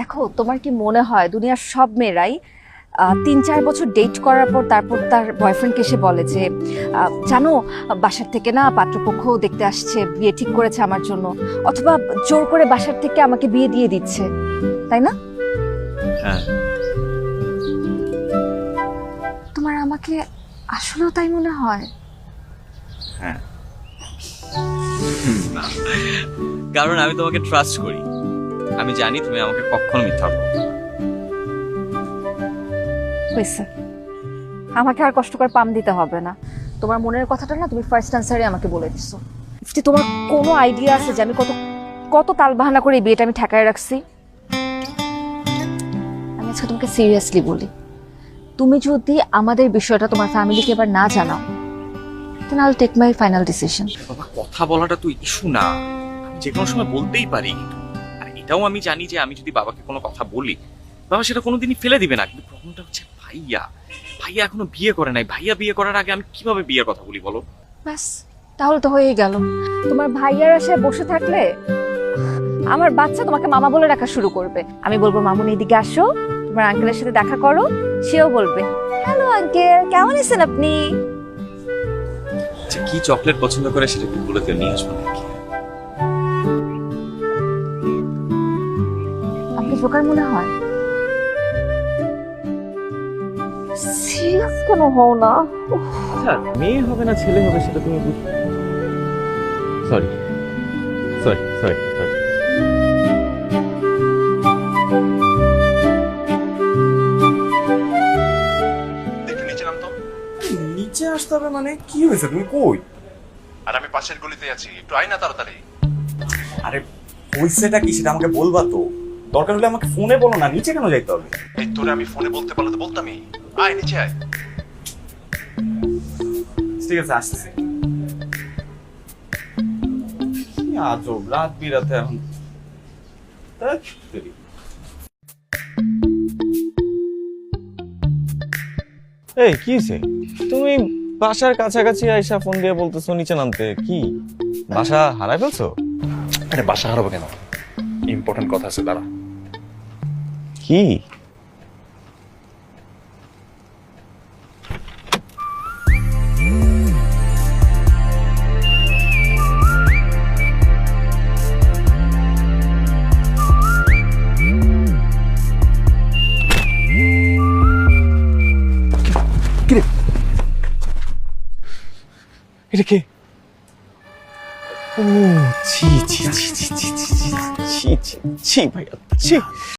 দেখো, তোমার কি মনে হয় দুনিয়ার সব মেয়েরাই 3-4 বছর ডেট করার পর তারপর তার বয়ফ্রেন্ডকে এসে বলে যে জানো, বাসার থেকে না পাত্রপক্ষ দেখতে আসছে, বিয়ে ঠিক করেছে আমার জন্য, অথবা জোর করে বাসার থেকে আমাকে বিয়ে দিয়ে দিচ্ছে, তাই না? হ্যাঁ। তোমার আমাকে আসলেও তাই মনে হয়? হ্যাঁ, না, কারণ আমি তোমাকে ট্রাস্ট করি। আমি জানি তুমি আমাকে কখনো মিথ্যা বলবে না। হয়েছে, আমাকে আর কষ্ট করে পাম দিতে হবে না। তোমার মনের কথাটা না তুমি ফার্স্ট আনসারে আমাকে বলে দিছো। যে তোমার কোনো আইডিয়া আছে যে আমি কত কত তালবাহানা করে এই বিয়েটা আমি ঠেকায় রাখছি? আমি আজকে তোমাকে সিরিয়াসলি বলি, তুমি যদি আমাদের বিষয়টা তোমার ফ্যামিলিকে এবার না জানাও, then I'll take my final decision. বাবা, কথা বলাটা তো ইস্যু না, আমি যে কোনো সময় বলতেই পারি। আর এটাও আমি জানি যে আমি যদি বাবাকে কোনো কথা বলি, বাবা সেটা কোনোদিনই ফেলে দিবে না। কিন্তু প্রবলেমটা হচ্ছে ভাইয়া ভাইয়া এখনো বিয়ে করে নাই। ভাইয়া বিয়ে করার আগে আমি কিভাবে বিয়ের কথা বলি বলো? ব্যাস, তাহলে তো হয়েই গেল। তোমার ভাইয়ার আশায় বসে থাকলে আমার বাচ্চা তোমাকে মামা বলে ডাকা শুরু করবে। আমি বলবো মামুনি এদিকে আসো, তোমার আঙ্কেলের সাথে দেখা করো। সেও বলবে হ্যালো আঙ্কেল, কেমন আছেন আপনি? আচ্ছা, কি চকলেট পছন্দ করে সেটা কি বলে দিও, নিয়ে আসবো নাকি? আপনি জোকার মনে হয়? সিরিয়াস কেন হও না? আচ্ছা, মেয়ে হবে না ছেলে হবে সেটা তুমি বুঝ। Sorry sorry sorry sorry. একটু নিচে নাম তো। নিচে আসতে হবে মানে? কি হয়েছে, তুমি কই? আর আমি পাশের গলিতে আছি, একটু আয় না তাড়াতাড়ি। আরে হয়েছেটা কি সেটা আমাকে বলবা তো। দরকার হলে আমাকে ফোনে বলো না, নিচে কেন যাইতে হবে? এই তোরে আমি ফোনে বলতে পারলে তো বলতামই। আয় নিচে আয়। ঠিক আছে, আসতেছি। কি আজব, রাত বিরাতে এখন। ধ্যাৎ তেরি। এই কি হয়েছে? তুমি বাসার কাছাকাছি আইসা ফোন দিয়ে বলতেছো নিচে নামতে, কি বাসা হারাই ফেলছো? আরে বাসা হারাবো কেন, ইম্পর্টেন্ট কথা আছে, দাঁড়া। কি? এটা কে? ও ছি ছি ছি ছি ছি ছি ছি ছি ছি ভাইয়া ছি।